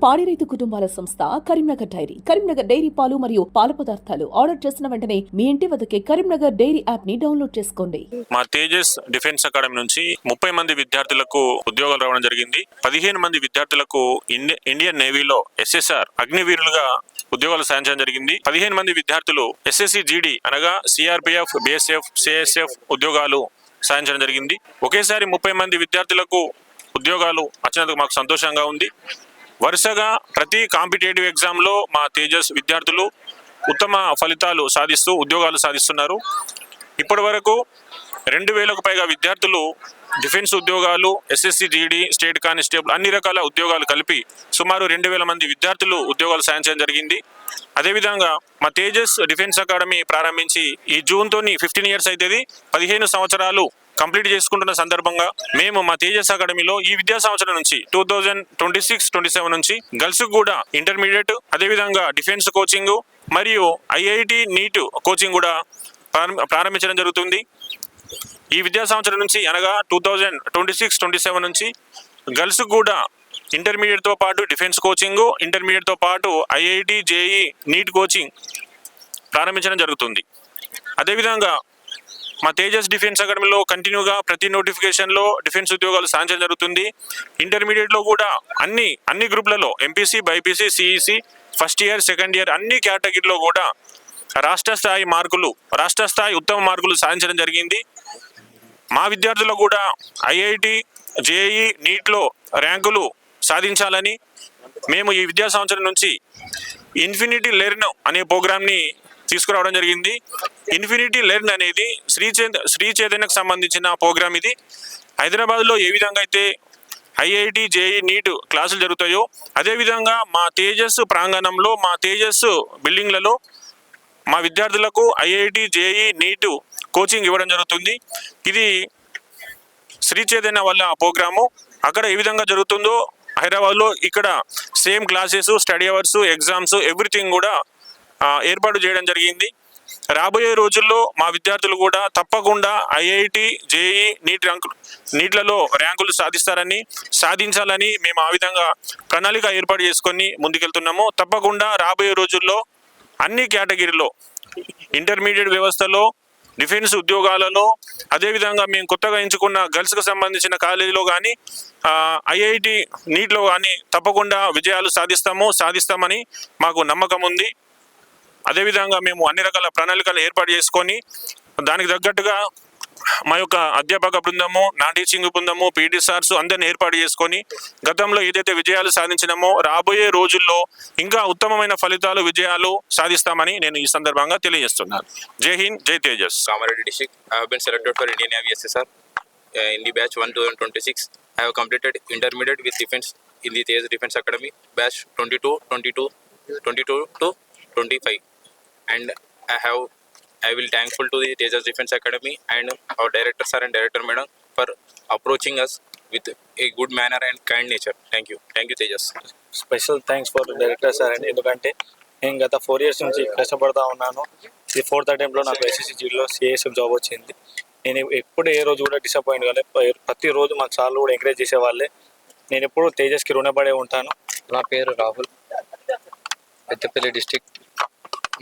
పాడి రైతు కుటుంబాల సంస్థ కరీంనగర్ డైరీ. కరీంనగర్ డైరీ పాలు మరియు పాల పదార్థాలు ఆర్డర్ చేసిన వెంటనే మీ ఇంటి వద్దకే కరీంనగర్ డైరీ యాప్ ని డౌన్లోడ్ చేసుకోండి. మా తేజస్ డిఫెన్స్ అకాడమీ నుంచి 30 మంది విద్యార్థులకు ఉద్యోగాలు రావడం జరిగింది. 15 మంది విద్యార్థులకు ఇండియన్ నేవీలో ఎస్ఎస్ఆర్ అగ్నివీరులుగా ఉద్యోగాలు సాధించడం జరిగింది. 15 మంది విద్యార్థులు ఎస్ఎస్సి జీడీ అనగా సిఆర్పిఎఫ్, బిఎస్ఎఫ్, సిఎస్ఎఫ్ ఉద్యోగాలు సాధించడం జరిగింది. ఒకేసారి 30 మంది విద్యార్థులకు ఉద్యోగాలు వచ్చినందుకు మాకు సంతోషంగా ఉంది. వరుసగా ప్రతి కాంపిటేటివ్ ఎగ్జామ్లో మా తేజస్ విద్యార్థులు ఉత్తమ ఫలితాలు సాధిస్తూ ఉద్యోగాలు సాధిస్తున్నారు. ఇప్పటి వరకు 2000కు పైగా విద్యార్థులు డిఫెన్స్ ఉద్యోగాలు, ఎస్ఎస్సి జీడీ, స్టేట్ కానిస్టేబుల్ అన్ని రకాల ఉద్యోగాలు కలిపి సుమారు 2000 మంది విద్యార్థులు ఉద్యోగాలు సాధించడం జరిగింది. అదేవిధంగా మా తేజస్ డిఫెన్స్ అకాడమీ ప్రారంభించి ఈ జూన్తోని 15 ఇయర్స్ అవుతుంది. 15 సంవత్సరాలు కంప్లీట్ చేసుకుంటున్న సందర్భంగా మేము మా తేజస్ అకాడమీలో ఈ విద్యా సంవత్సరం నుంచి 2026-27 నుంచి గర్ల్స్ కూడా ఇంటర్మీడియట్, అదేవిధంగా డిఫెన్స్ కోచింగ్ మరియు ఐఐటి నీట్ కోచింగ్ కూడా ప్రారంభించడం జరుగుతుంది. ఈ విద్యా సంవత్సరం నుంచి అనగా 2026-27 నుంచి గర్ల్స్ కూడా ఇంటర్మీడియట్తో పాటు డిఫెన్స్ కోచింగ్, ఇంటర్మీడియట్తో పాటు ఐఐటి, జేఈ, నీట్ కోచింగ్ ప్రారంభించడం జరుగుతుంది. అదేవిధంగా మా తేజస్ డిఫెన్స్ అకాడమీలో కంటిన్యూగా ప్రతి నోటిఫికేషన్లో డిఫెన్స్ ఉద్యోగాలు సాధించడం జరుగుతుంది. ఇంటర్మీడియట్లో కూడా అన్ని గ్రూప్లలో MPC, BiPC, CEC, first year, second year అన్ని కేటగిరీలో కూడా రాష్ట్ర స్థాయి ఉత్తమ మార్కులు సాధించడం జరిగింది. మా విద్యార్థులు కూడా ఐఐటి, జేఈ, నీట్లో ర్యాంకులు సాధించాలని మేము ఈ విద్యా సంవత్సరం నుంచి ఇన్ఫినిటీ లెర్న్ అనే ప్రోగ్రామ్ని తీసుకురావడం జరిగింది. ఇన్ఫినిటీ లెర్న్ అనేది శ్రీ చైతన్యకు సంబంధించిన ప్రోగ్రామ్. ఇది హైదరాబాద్లో ఏ విధంగా అయితే ఐఐటి, జేఈ, నీట్ క్లాసులు జరుగుతాయో అదేవిధంగా మా తేజస్ ప్రాంగణంలో, మా తేజస్ బిల్డింగ్లలో మా విద్యార్థులకు ఐఐటి, జేఈ, నీట్ కోచింగ్ ఇవ్వడం జరుగుతుంది. ఇది శ్రీ చైతన్య వల్ల ప్రోగ్రాము. అక్కడ ఏ విధంగా జరుగుతుందో హైదరాబాద్లో ఇక్కడ same classes, study hours, exams everything కూడా ఏర్పాటు చేయడం జరిగింది. రాబోయే రోజుల్లో మా విద్యార్థులు కూడా తప్పకుండా ఐఐటి, జేఈ, నీట్లలో ర్యాంకులు సాధించాలని మేము ఆ విధంగా ప్రణాళిక ఏర్పాటు చేసుకొని ముందుకెళ్తున్నాము. తప్పకుండా రాబోయే రోజుల్లో అన్ని కేటగిరీలో ఇంటర్మీడియట్ వ్యవస్థలో, డిఫెన్స్ ఉద్యోగాలలో, అదేవిధంగా మేము కొత్తగా ఎంచుకున్న గర్ల్స్కి సంబంధించిన కాలేజీలో కానీ ఐఐటి, నీట్లో కానీ తప్పకుండా విజయాలు సాధిస్తామని మాకు నమ్మకం ఉంది. అదేవిధంగా మేము అన్ని రకాల ప్రణాళికలు ఏర్పాటు చేసుకొని దానికి తగ్గట్టుగా మా యొక్క అధ్యాపక బృందము, నాన్ టీచింగ్ బృందము, పీటీ సార్స్ అందరిని ఏర్పాటు చేసుకొని గతంలో ఏదైతే విజయాలు సాధించినామో రాబోయే రోజుల్లో ఇంకా ఉత్తమమైన ఫలితాలు, విజయాలు సాధిస్తామని నేను ఈ సందర్భంగా తెలియజేస్తున్నాను. జై హింద్, జై Tejas. Kamareddy district. I have been selected for Indian Navy SSR in the batch 1 2026. I have completed intermediate with defense in the Tejas Defense Academy batch 22 to 25, and I will thankful to the Tejas Defense Academy and our director sir and director madam for approaching us with a good manner and kind nature. Thank you Tejas. Special thanks for director sir అండి. ఎందుకంటే నేను గత 4 years నుంచి కష్టపడతా ఉన్నాను. ఇది 4th అటెంప్ట్లో నాకు SSC జీడీలో CSF job వచ్చింది. నేను ఎప్పుడు ఏ రోజు కూడా డిసప్పాయింట్ కాలేదు. ప్రతిరోజు మాకు సార్లు కూడా ఎంకరేజ్ చేసేవాళ్ళే. నేను ఎప్పుడు తేజస్కి రుణపడే ఉంటాను. నా పేరు రాహుల్, పెద్దపల్లి డిస్టిక్,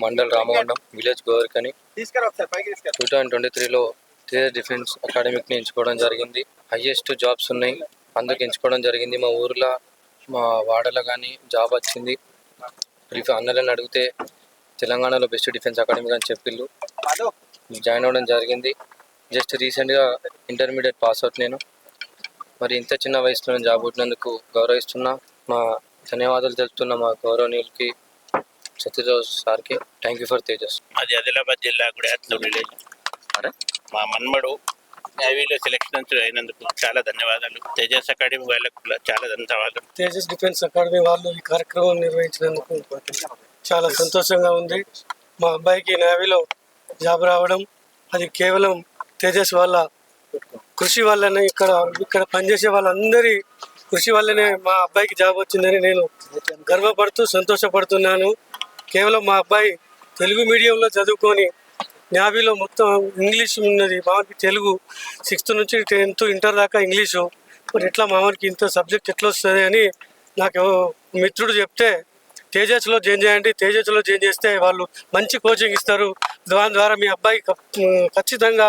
మండల్ రామగుండం, విలేజ్ గోవర్కని. 2023లో తేజస్ డిఫెన్స్ అకాడమీని ఎంచుకోవడం జరిగింది. హైయెస్ట్ జాబ్స్ ఉన్నాయి, అందుకు ఎంచుకోవడం జరిగింది. మా ఊర్లో, మా వాడలో కానీ జాబ్ వచ్చింది. అన్నలను అడిగితే తెలంగాణలో బెస్ట్ డిఫెన్స్ అకాడమీ అని చెప్పిళ్ళు. జాయిన్ అవ్వడం జరిగింది. జస్ట్ రీసెంట్గా ఇంటర్మీడియట్ పాస్ అవుట్ నేను. మరి ఇంత చిన్న వయసులో జాబ్ కొట్టినందుకు గౌరవిస్తున్నా. మా ధన్యవాదాలు తెలుపుతున్నా మా గౌరవనీయులకి, సత్యరాజ్ సార్కి. Thank you for Tejas. అది ఆదిలాబాద్ జిల్లా గుడియాత్లో విలేజ్. మా మన్మడు నేవీలో సెలెక్షన్ అయినందుకు చాలా ధన్యవాదాలు. తేజస్ అకాడమీ వాళ్ళకు చాలా ధన్యవాదాలు. తేజస్ డిఫెన్స్ అకాడమీ వాళ్ళు ఈ కార్యక్రమం నిర్వహించినందుకు చాలా సంతోషంగా ఉంది. మా అబ్బాయికి నేవీలో జాబ్ రావడం అది కేవలం తేజస్ వాళ్ళ కృషి వల్లనే, ఇక్కడ పనిచేసే వాళ్ళందరి కృషి వల్లనే మా అబ్బాయికి జాబ్ వచ్చిందని నేను గర్వపడుతూ సంతోషపడుతున్నాను. కేవలం మా అబ్బాయి తెలుగు మీడియంలో చదువుకొని నేవీలో మొత్తం ఇంగ్లీష్ ఉన్నది, మామూలుకి తెలుగు 6th నుంచి 10th ఇంటర్ దాకా ఇంగ్లీషు. మరి ఎట్లా మామూలుకి ఇంత సబ్జెక్ట్ ఎట్లా వస్తుంది అని నాకు మిత్రుడు చెప్తే తేజస్లో జాయిన్ చేయండి, తేజస్లో జాయిన్ చేస్తే వాళ్ళు మంచి కోచింగ్ ఇస్తారు, దాని ద్వారా మీ అబ్బాయి ఖచ్చితంగా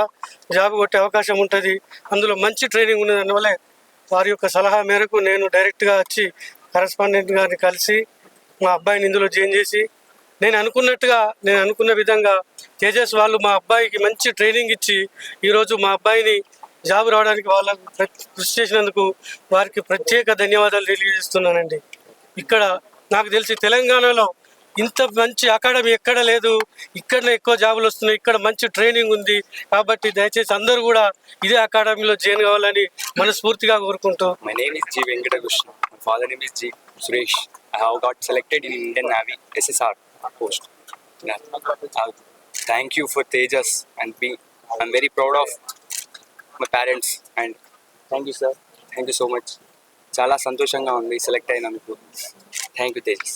జాబ్ కొట్టే అవకాశం ఉంటుంది, అందులో మంచి ట్రైనింగ్ ఉన్నది. అందువల్లే వారి యొక్క సలహా మేరకు నేను డైరెక్ట్గా వచ్చి కరెస్పాండెంట్ గారిని కలిసి మా అబ్బాయిని ఇందులో జాయిన్ చేసి నేను అనుకున్న విధంగా తేజస్ వాళ్ళు మా అబ్బాయికి మంచి ట్రైనింగ్ ఇచ్చి ఈరోజు మా అబ్బాయిని జాబ్ రావడానికి వాళ్ళకు కృషి చేసినందుకు వారికి ప్రత్యేక ధన్యవాదాలు తెలియజేస్తున్నానండి. ఇక్కడ నాకు తెలిసి తెలంగాణలో ఇంత మంచి అకాడమీ ఎక్కడ లేదు, ఇక్కడనే ఎక్కువ జాబులు వస్తున్నాయి, ఇక్కడ మంచి ట్రైనింగ్ ఉంది. కాబట్టి దయచేసి అందరూ కూడా ఇదే అకాడమీలో జాయిన్ కావాలని మనస్ఫూర్తిగా కోరుకుంటూ. My name is G. Venkatakrishna. My father name is G. Suresh. I have got selected in Indian Navy SSR post. Thank you for Tejas and I'm very proud of my parents and thank you sir. Thank you so much. చాలా సంతోషంగా ఉంది select అయినందుకు. Thank you Tejas.